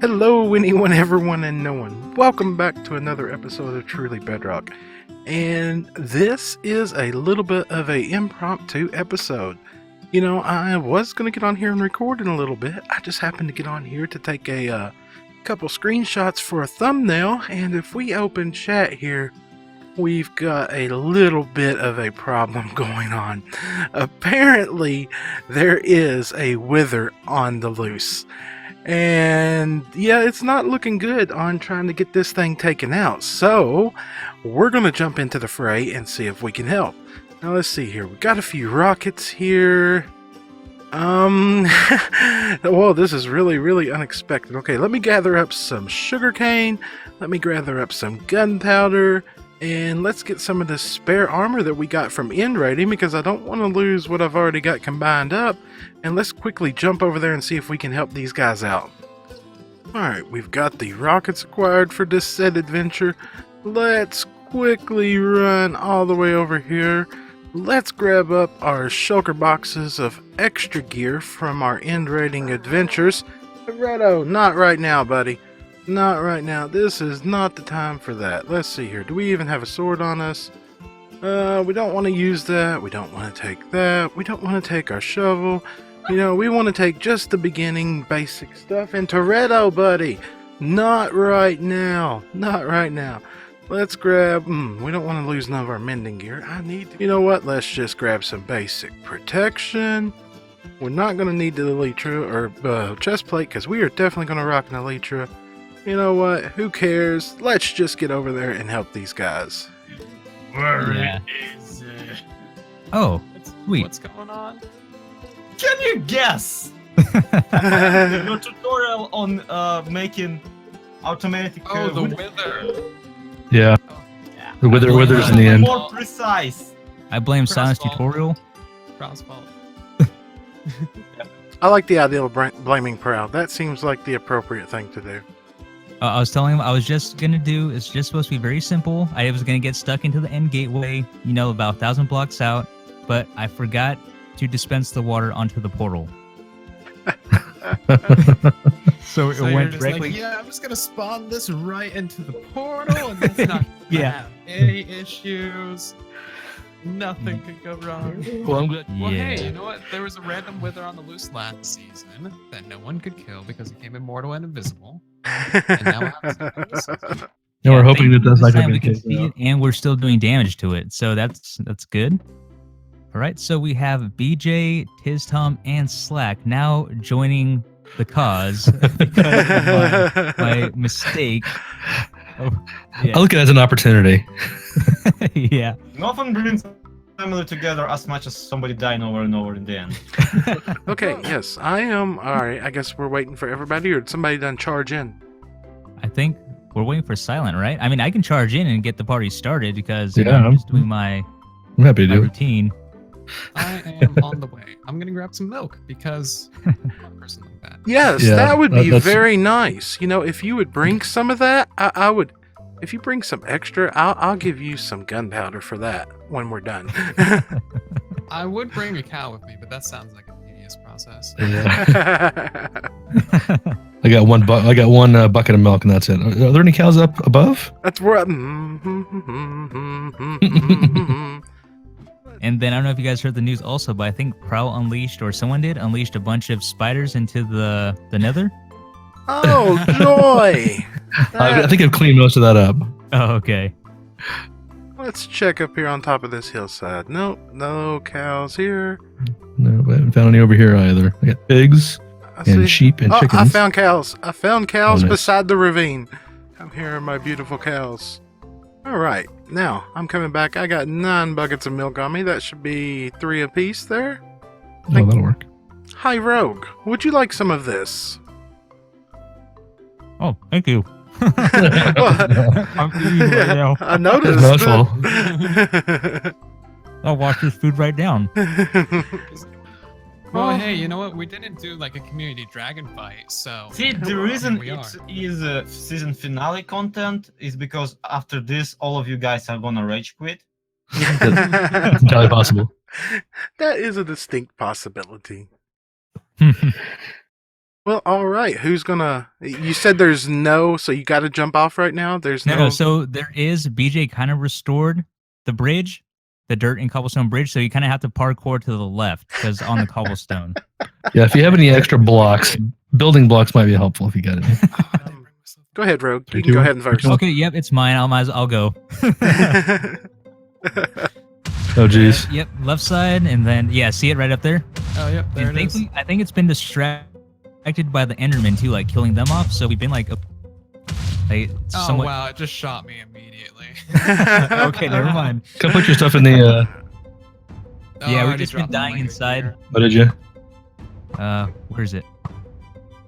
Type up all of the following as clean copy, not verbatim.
Hello, anyone, everyone, and no one. Welcome back to another episode of Truly Bedrock. And this is a little bit of a impromptu episode. You know, I was going to get on here and record in a little bit. I just happened to get on here to take a couple screenshots for a thumbnail. And if we open chat here, we've got a little bit of a problem going on. Apparently, there is a wither on the loose. And yeah, it's not looking good on trying to get this thing taken out. So we're going to jump into the fray and see if we can help. Now let's see here. We got a few rockets here. Whoa, this is really unexpected. Okay, let me gather up some sugarcane. Let me gather up some gunpowder. And let's get some of this spare armor that we got from end raiding, because I don't want to lose what I've already got combined up. And let's quickly jump over there and see if we can help these guys out. Alright, we've got the rockets acquired for this said adventure. Let's quickly run all the way over here. Let's grab up our shulker boxes of extra gear from our end raiding adventures. Redo, not right now, buddy. Not right now. This is not the time for that. Let's see here. Do we even have a sword on us? We don't want to use that. We don't want to take that. We don't want to take our shovel. You know, we want to take just the beginning basic stuff. And Toretto, buddy. Not right now. Not right now. Let's grab... we don't want to lose none of our mending gear. You know what? Let's just grab some basic protection. We're not going to need the elytra or chest plate, because we are definitely going to rock an elytra. You know what? Who cares? Let's just get over there and help these guys. Where is Oh, sweet. What's going on? Can you guess? Your tutorial on making automatic The wood- wither. Yeah, Oh, yeah. the withers in the end. more precise. I blame Silence Crossbow. Tutorial. Crossbow. I like the idea of blaming Proud. That seems like the appropriate thing to do. I was telling him I was just gonna do. It's just supposed to be very simple. I was gonna get stuck into the end gateway, you know, about 1,000 blocks out, but I forgot to dispense the water onto the portal. So it So you're went just directly. like, yeah, I'm just gonna spawn this right into the portal, and that's not gonna Yeah. have any issues. Nothing could go wrong. Well, I'm glad. Well, Yeah. hey, you know what? There was a random wither on the loose last season that no one could kill because he became immortal and invisible. And now That's Yeah, we're hoping that thankfully that's not this time going we to be can see it, and we're still doing damage to it. So that's good. All right, so we have BJ, Tiz Tom, and Slack now joining the cause because of my mistake. Oh, I look at it as an opportunity. yeah. Nothing brings family together as much as somebody dying over and over in the end. Okay, yes, I am. Alright, I guess we're waiting for everybody, or did somebody done charge in? I think we're waiting for Silent, right? I mean, I can charge in and get the party started because Yeah, I'm just doing my I'm happy to do it. routine. I am on the way. I'm gonna grab some milk because I'm a person like that. Yes, Yeah, that would be that's- very nice. You know, if you would bring some of that, I would. If you bring some extra, I'll give you some gunpowder for that when we're done. I would bring a cow with me, but that sounds like a tedious process. Yeah. I got one bucket of milk, and that's it. Are there any cows up above? That's where. And then I don't know if you guys heard the news also, but I think Prowl unleashed, or someone did, unleashed a bunch of spiders into the nether. Oh joy! I think I've cleaned most of that up. Oh, okay. Let's check up here on top of this hillside. Nope, no cows here. No, I haven't found any over here either. I got pigs I and see- sheep and Oh, chickens. I found cows. I found cows Oh, nice. beside the ravine. Come here, my beautiful cows. All right, now I'm coming back. I got 9 buckets of milk on me. That should be 3 apiece there. Oh, that'll work. Hi, Rogue. Would you like some of this? Oh, thank you. Well, I'm eating right now. I noticed. Mouthful. I'll wash this food right down. Well, Oh. hey, you know what? We didn't do like a community dragon fight, so See, the well, reason we are. it is season finale content is because after this, all of you guys are gonna rage quit. It's entirely possible. That is a distinct possibility. Well, all right, who's gonna? You said there's no, so you got to jump off right now. There's no. No, so there is BJ kind of restored the bridge, the dirt and cobblestone bridge. So you kind of have to parkour to the left because on the cobblestone. Yeah, if you have any extra blocks, building blocks might be helpful if you got it. Go ahead, Rogue. You Three, can go two, ahead and first. Okay, yep, it's mine. I'll go. Oh, jeez. Yep, left side, and then yeah, see it right up there. Oh, yep, there And it is. thankfully, I think it's been distracted by the Enderman too, like killing them off. So we've been like Oh, somewhat. wow, it just shot me immediately. Okay, never mind. Come put your stuff in the. Oh, I Yeah, we've already just been dropped my dying link inside. here. What did you? Where is it?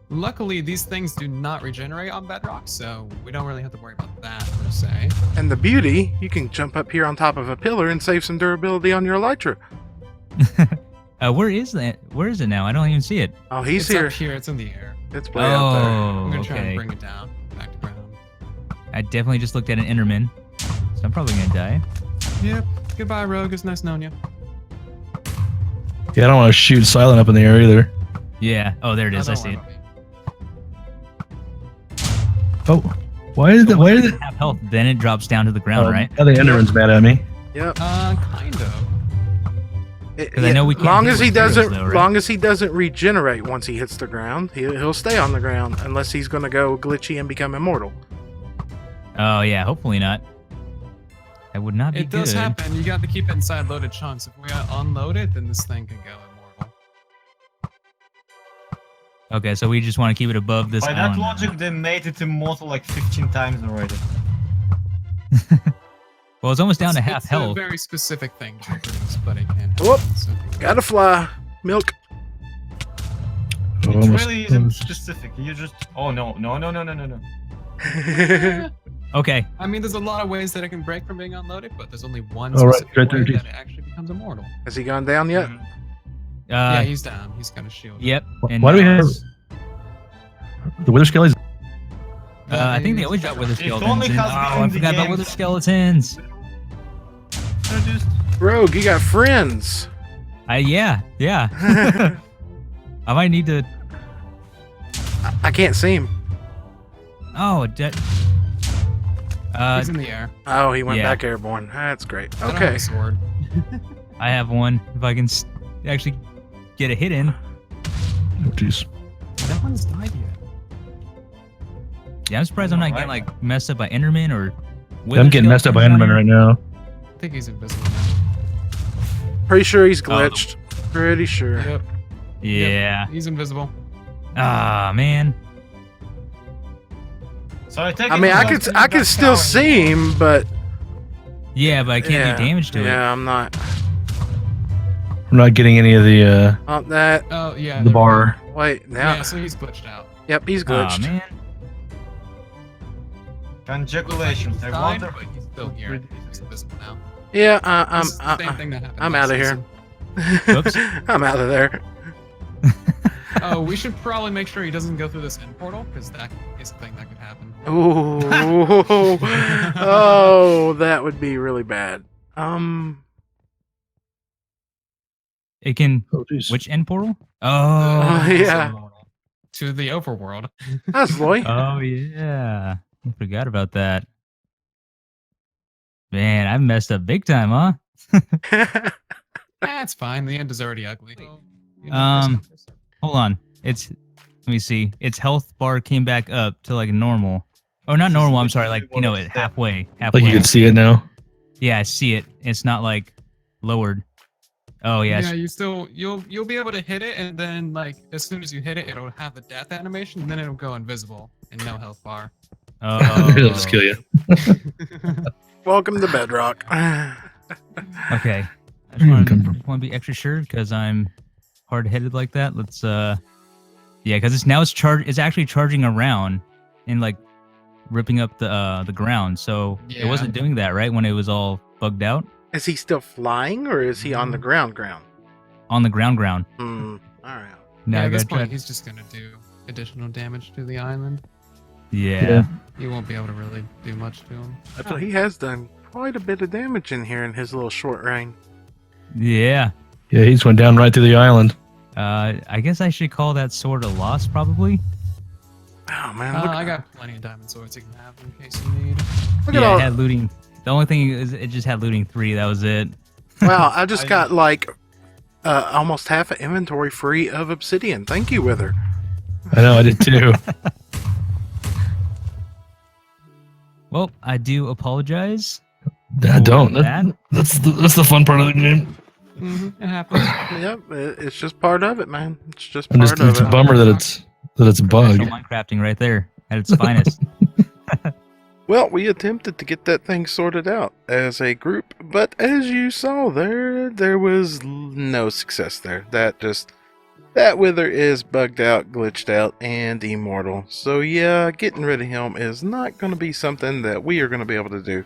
Luckily, these things do not regenerate on Bedrock, so we don't really have to worry about that, per se. And the beauty, you can jump up here on top of a pillar and save some durability on your elytra. Where is that? Where is it now? I don't even see it. Oh, he's It's here. up here, it's in the air. It's way up there. I'm Oh, gonna try and okay. bring it down, back to ground. I definitely just looked at an Enderman, so I'm probably gonna die. Yep, goodbye, Rogue, it's nice knowing you. Yeah, I don't want to shoot Silent up in the air either. Yeah. Oh, there it Oh, is. I don't see worry it. about me. Oh, why did it? Why did it? Have health, then it drops down to the ground, right? Now the Enderman's mad at me. Yep. Kind of. Because I know we can't long hit as he with arrows, doesn't, though, right? long as he doesn't regenerate once he hits the ground, he'll stay on the ground unless he's gonna go glitchy and become immortal. Oh yeah, hopefully not. That would not be It does good. happen, you got to keep it inside loaded chunks. If we unload it, then this thing could go immortal. Okay, so we just want to keep it above this By that island. logic, they made it immortal like 15 times already. Well, it's almost down to half it's health. a very specific thing to produce, but it can Whoop. happen. So. Gotta fly. Milk. It Almost- really isn't specific. You just. Oh no. Okay. I mean, there's a lot of ways that it can break from being unloaded, but there's only one Oh, right, specific right there, way geez. that it actually becomes immortal. Has he gone down yet? Mhm. Yeah, he's down. He's got a shield. Yep. And Why do we now have it's- the Wither Skellies? I think they always drop wither It skeletons. only and- has oh, been I in the forgot about game. wither skeletons. Introduced. Rogue, you got friends. Yeah. I might need to. I can't see him. Oh, He's in the air. Oh, he went Yeah. back airborne. That's great. I don't have Okay. a sword. I have one. If I can actually get a hit in. Oh, jeez. No one's died yet. Yeah, I'm surprised I'm not getting like messed up by Enderman or. wither I'm getting messed up by skeletons Enderman down right now. I think he's invisible now. Pretty sure he's glitched. Pretty sure. Yep. here. Yeah. Yep, he's invisible. Ah, man. So I take I it mean, you I don't could, need I could that still tower see anymore. him, but Yeah, but I can't do damage to it. Yeah, I'm not. I'm not getting any of the That. Oh, yeah. the there we bar. Wait. go. Now. Yeah, so he's glitched out. Yep, he's Oh glitched. man. Congratulations. I Died, wonder. but he's still here. He's just invisible now. Yeah. This is the same thing that happened I'm last out of here. season. Whoops. I'm out of there. Oh, we should probably make sure he doesn't go through this end portal, because that is a thing that could happen. Ooh. Oh, that would be really bad. It can. Oh, jeez. Which end portal? Oh. yeah. To the overworld. That's Loy. Oh yeah. I forgot about that. Man, I messed up big time, huh? That's fine. The end is already ugly. Hold on. Let me see. Its health bar came back up to like normal. Oh, not normal. I'm sorry. Like, it halfway. Like you can see it now. Yeah, I see it. It's not like lowered. Oh yeah. Yeah, you'll be able to hit it, and then like as soon as you hit it, it'll have the death animation, and then it'll go invisible and no health bar. Oh. It'll just kill you. Welcome to Bedrock. Okay. I Where just you want come from? to be extra sure because I'm hard-headed like that. Let's yeah, because it's actually charging around and like ripping up the ground. So it Yeah. wasn't doing that right when it was all bugged out Is he still flying, or is he on the ground? on the ground. Hmm. All right. Now yeah, I at this gotta try. point, he's just gonna do additional damage to the island. Yeah. You won't be able to really do much to him. I feel he has done quite a bit of damage in here in his little short reign. Yeah. Yeah, he just went down right through the island. I guess I should call that sword a loss probably. Oh man, look, I got plenty of diamond swords you can have in case you need. look at Yeah, all. it had looting. The only thing is it just had looting 3. That was it. Wow, I just I- got like almost half an inventory free of obsidian. Thank you, Wither. I know, I did too. Well, I do apologize. I don't. For that. That's the fun part of the game. It happens. Yep, it's just part of it, man. It's just And part it's of a it. bummer that it's a bug. Professional Minecrafting right there at its finest. Well, we attempted to get that thing sorted out as a group, but as you saw there was no success there. That Wither is bugged out, glitched out, and immortal. So yeah, getting rid of him is not going to be something that we are going to be able to do.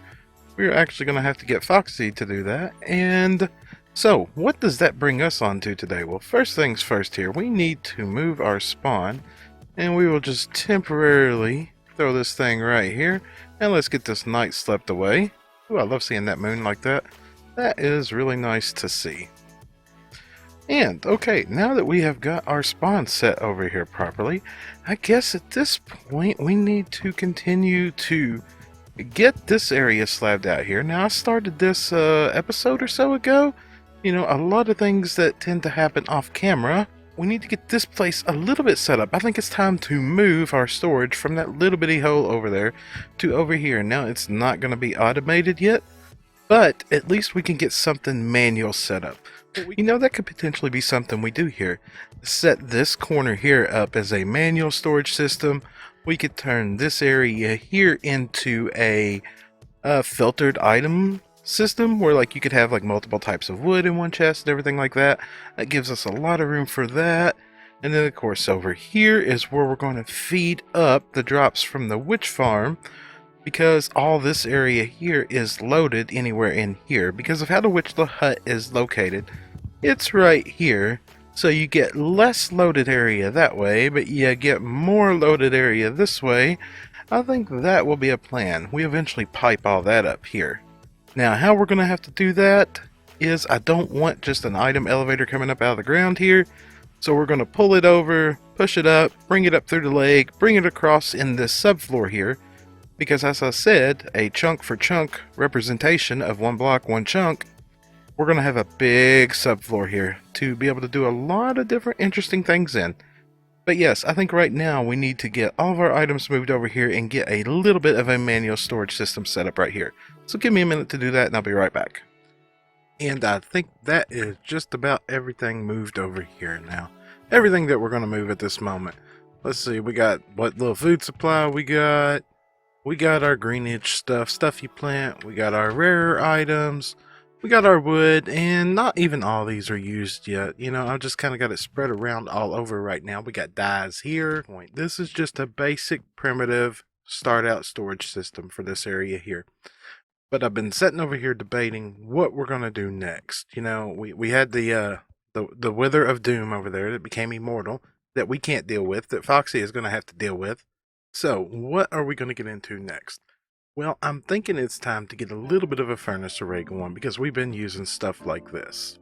We're actually going to have to get Foxy to do that. And so, what does that bring us on to today? Well, first things first here, we need to move our spawn, and we will just temporarily throw this thing right here. And let's get this night slept away. Ooh, I love seeing that moon like that. That is really nice to see. And, okay, now that we have got our spawn set over here properly, I guess at this point we need to continue to get this area slabbed out here. Now, I started this episode or so ago. You know, a lot of things that tend to happen off camera. We need to get this place a little bit set up. I think it's time to move our storage from that little bitty hole over there to over here. Now, it's not going to be automated yet, but at least we can get something manual set up. You know, that could potentially be something we do here. Set this corner here up as a manual storage system. We could turn this area here into a filtered item system where like you could have like multiple types of wood in one chest and everything like that. That gives us a lot of room for that. And then of course over here is where we're going to feed up the drops from the witch farm, because all this area here is loaded anywhere in here because of how the witch hut is located. It's right here, so you get less loaded area that way, but you get more loaded area this way. I think that will be a plan. We eventually pipe all that up here. Now, how we're going to have to do that is I don't want just an item elevator coming up out of the ground here. So we're going to pull it over, push it up, bring it up through the leg, bring it across in this subfloor here. Because as I said, a chunk for chunk representation of one block, one chunk, we're going to have a big subfloor here to be able to do a lot of different interesting things in. But yes, I think right now we need to get all of our items moved over here and get a little bit of a manual storage system set up right here. So give me a minute to do that and I'll be right back. And I think that is just about everything moved over here now. Everything that we're going to move at this moment. Let's see, we got what little food supply we got. We got our greenage stuff you plant. We got our rarer items. We got our wood, and not even all these are used yet. You know, I've just kind of got it spread around all over right now. We got dyes here. This is just a basic primitive start out storage system for this area here. But I've been sitting over here debating what we're going to do next. You know, we had the Wither of Doom over there that became immortal that we can't deal with, that Foxy is going to have to deal with. So what are we going to get into next? Well, I'm thinking it's time to get a little bit of a furnace array going because we've been using stuff like this.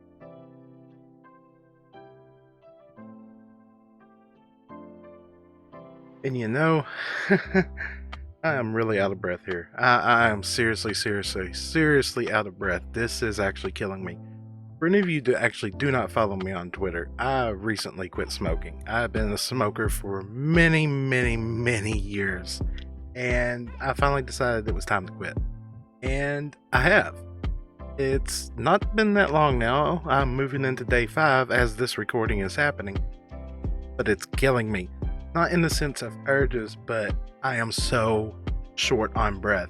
And you know, I am really out of breath here. I am seriously out of breath. This is actually killing me. For any of you that actually do not follow me on Twitter, I recently quit smoking. I've been a smoker for many years. And I finally decided it was time to quit. And I have. It's not been that long now. I'm moving into day 5 as this recording is happening. But it's killing me. Not in the sense of urges, but I am so short on breath.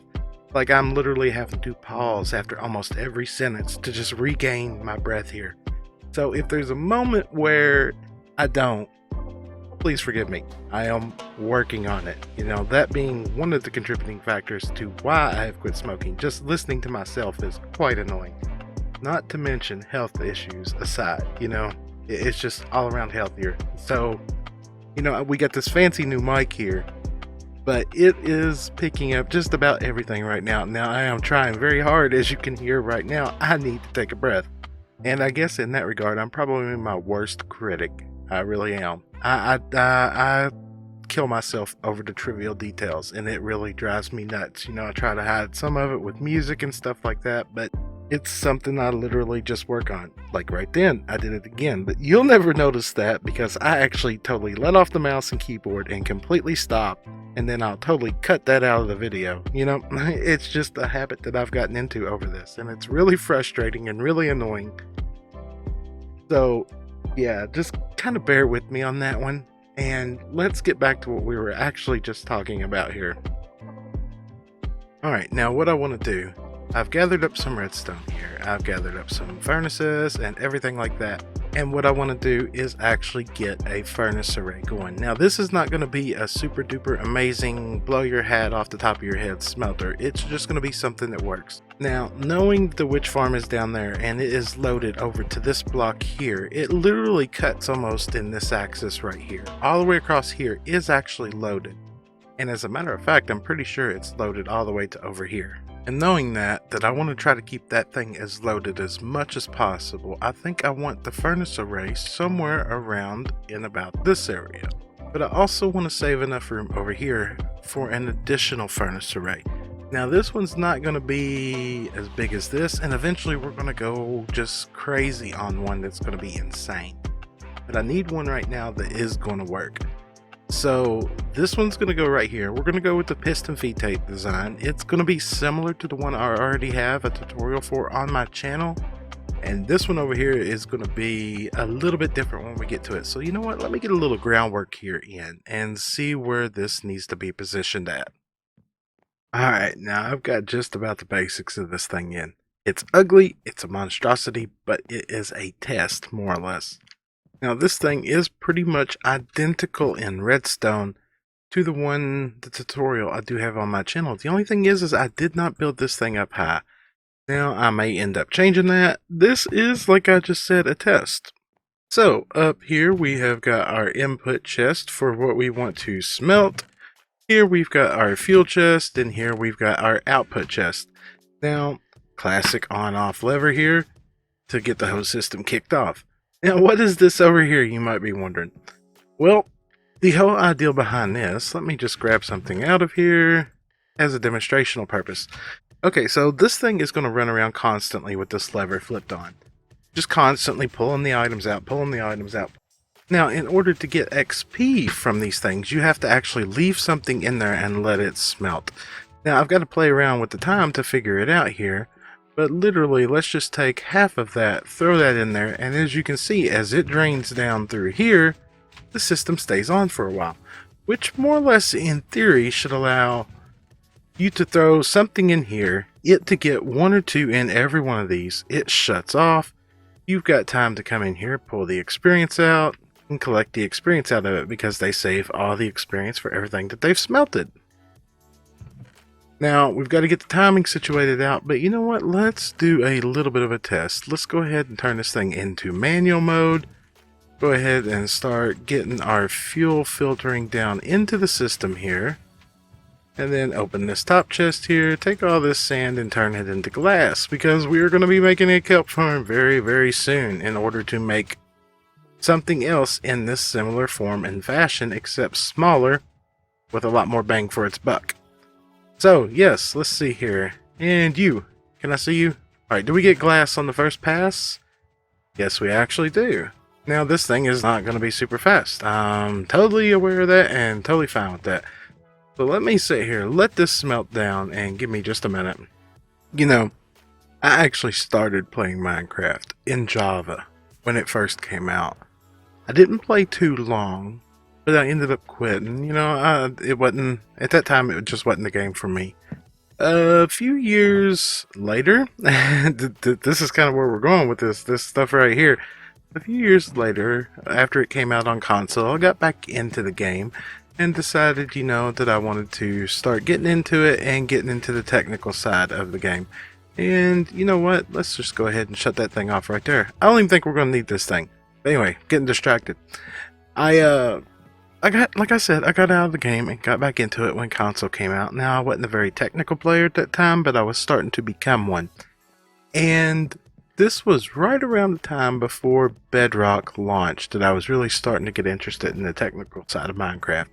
Like I'm literally having to pause after almost every sentence to just regain my breath here. So if there's a moment where I don't, please forgive me. I am working on it. You know, that being one of the contributing factors to why I have quit smoking. Just listening to myself is quite annoying. Not to mention health issues aside, you know, it's just all around healthier. So, you know, we got this fancy new mic here, but it is picking up just about everything right now. Now, I am trying very hard, as you can hear right now. I need to take a breath. And I guess in that regard, I'm probably my worst critic. I really am. I kill myself over the trivial details, and it really drives me nuts. You know, I try to hide some of it with music and stuff like that, but it's something I literally just work on. Like right then, I did it again, but you'll never notice that because I actually totally let off the mouse and keyboard and completely stop, and then I'll totally cut that out of the video. You know, it's just a habit that I've gotten into over this, and it's really frustrating and really annoying. So yeah, just kind of bear with me on that one, and let's get back to what we were actually just talking about here. Alright, now what I want to do, I've gathered up some redstone here, I've gathered up some furnaces and everything like that, and what I want to do is actually get a furnace array going. Now this is not going to be a super duper amazing blow your hat off the top of your head smelter, it's just going to be something that works. Now knowing the witch farm is down there and it is loaded over to this block here, it literally cuts almost in this axis right here. All the way across here is actually loaded. And as a matter of fact, I'm pretty sure it's loaded all the way to over here. And knowing that I want to try to keep that thing as loaded as much as possible, I think I want the furnace array somewhere around in about this area. But I also want to save enough room over here for an additional furnace array. Now this one's not going to be as big as this, and eventually we're going to go just crazy on one that's going to be insane. But I need one right now that is going to work. So this one's going to go right here. We're going to go with the piston feed tape design. It's going to be similar to the one I already have a tutorial for on my channel. And this one over here is going to be a little bit different when we get to it. So you know what? Let me get a little groundwork here in and see where this needs to be positioned at. Alright, now I've got just about the basics of this thing in. It's ugly, it's a monstrosity, but it is a test, more or less. Now this thing is pretty much identical in redstone to the tutorial I do have on my channel. The only thing is I did not build this thing up high. Now I may end up changing that. This is, like I just said, a test. So up here we have got our input chest for what we want to smelt. Here we've got our fuel chest, and here we've got our output chest. Now, classic on-off lever here to get the whole system kicked off. Now, what is this over here, you might be wondering? Well, the whole idea behind this, let me just grab something out of here as a demonstrational purpose. Okay, so this thing is going to run around constantly with this lever flipped on. Just constantly pulling the items out, pulling the items out. Now, in order to get XP from these things, you have to actually leave something in there and let it smelt. Now, I've got to play around with the time to figure it out here. But literally, let's just take half of that, throw that in there, and as you can see, as it drains down through here, the system stays on for a while. Which more or less, in theory, should allow you to throw something in here, it to get 1 or 2 in every one of these. It shuts off. You've got time to come in here, pull the experience out, and collect the experience out of it because they save all the experience for everything that they've smelted. Now, we've got to get the timing situated out, but you know what? Let's do a little bit of a test. Let's go ahead and turn this thing into manual mode. Go ahead and start getting our fuel filtering down into the system here. And then open this top chest here, take all this sand and turn it into glass, because we are going to be making a kelp farm very, very soon in order to make something else in this similar form and fashion, except smaller, with a lot more bang for its buck. So, yes, let's see here. And you, can I see you? Alright, do we get glass on the first pass? Yes, we actually do. Now, this thing is not going to be super fast. I'm totally aware of that and totally fine with that. So let me sit here, let this smelt down, and give me just a minute. You know, I actually started playing Minecraft in Java when it first came out. I didn't play too long, but I ended up quitting. You know, it wasn't, at that time, it just wasn't the game for me. A few years later, this is kind of where we're going with this stuff right here. A few years later, after it came out on console, I got back into the game and decided, you know, that I wanted to start getting into it and getting into the technical side of the game. And you know what? Let's just go ahead and shut that thing off right there. I don't even think we're going to need this thing. But anyway, getting distracted. I got, like I said, I got out of the game and got back into it when console came out. Now, I wasn't a very technical player at that time, but I was starting to become one. And this was right around the time before Bedrock launched that I was really starting to get interested in the technical side of Minecraft.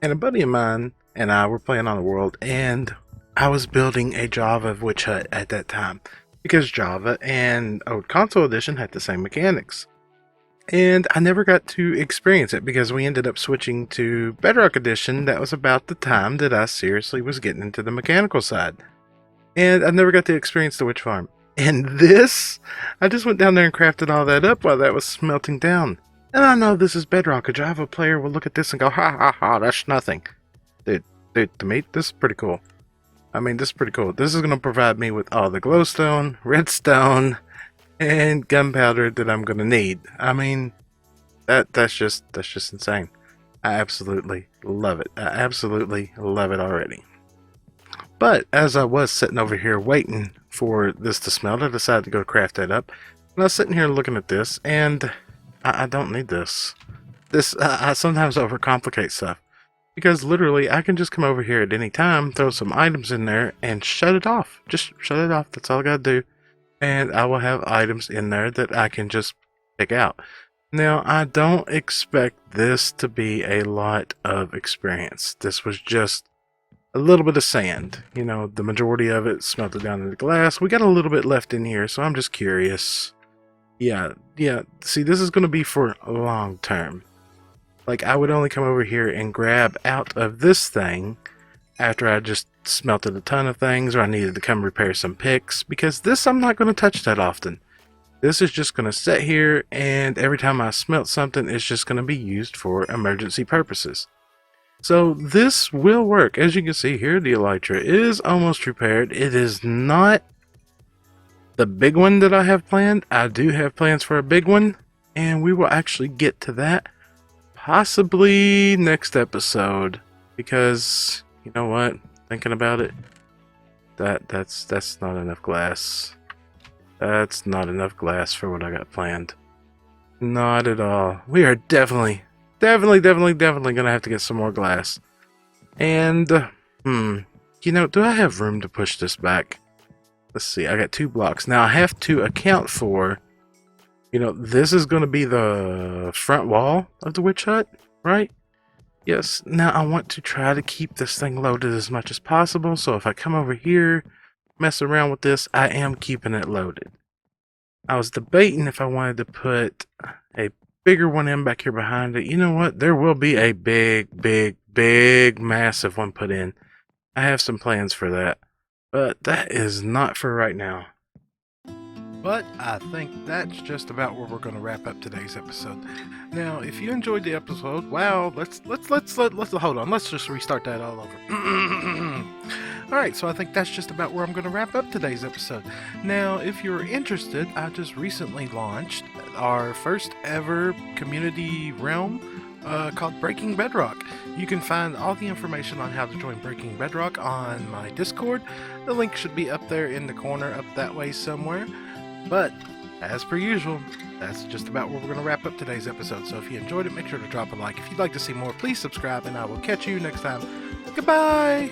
And a buddy of mine and I were playing on the world, and I was building a Java witch hut at that time because Java and Old Console Edition had the same mechanics. And I never got to experience it because we ended up switching to Bedrock Edition. That was about the time that I seriously was getting into the mechanical side. And I never got to experience the witch farm. And this, I just went down there and crafted all that up while that was smelting down. And I know this is Bedrock. A Java player will look at this and go, ha ha ha, that's nothing. Dude, to me, this is pretty cool. I mean, this is pretty cool. This is going to provide me with all the glowstone, redstone, and gunpowder that I'm going to need. I mean, that's just insane. I absolutely love it. I absolutely love it already. But as I was sitting over here waiting for this to smelt, I decided to go craft that up. And I was sitting here looking at this, and I don't need this. I sometimes overcomplicate stuff. Because literally, I can just come over here at any time, throw some items in there, and shut it off. Just shut it off. That's all I gotta do. And I will have items in there that I can just pick out. Now, I don't expect this to be a lot of experience. This was just a little bit of sand. You know, the majority of it smelted down into glass. We got a little bit left in here, so I'm just curious. Yeah. See, this is going to be for long term. Like, I would only come over here and grab out of this thing after I just smelted a ton of things, or I needed to come repair some picks, because this I'm not going to touch that often. This is just going to sit here, and every time I smelt something, it's just going to be used for emergency purposes. So this will work. As you can see here, the elytra is almost repaired. It is not the big one that I have planned. I do have plans for a big one, and we will actually get to that possibly next episode, because you know what? Thinking about it, that's not enough glass. That's not enough glass for what I got planned. Not at all. We are definitely gonna have to get some more glass. And you know, do I have room to push this back? Let's see. I got 2 blocks now. I have to account for, you know, this is going to be the front wall of the witch hut, right? Yes. Now I want to try to keep this thing loaded as much as possible. So if I come over here, mess around with this, I am keeping it loaded. I was debating if I wanted to put a bigger one in back here behind it. You know what? There will be a big, massive one put in. I have some plans for that, but that is not for right now. But I think that's just about where we're going to wrap up today's episode. Now, if you enjoyed the episode, wow, let's hold on. Let's just restart that all over. All right, so I think that's just about where I'm going to wrap up today's episode. Now, if you're interested, I just recently launched our first ever community realm called Breaking Bedrock. You can find all the information on how to join Breaking Bedrock on my Discord. The link should be up there in the corner up that way somewhere. But, as per usual, that's just about where we're going to wrap up today's episode. So if you enjoyed it, make sure to drop a like. If you'd like to see more, please subscribe, and I will catch you next time. Goodbye!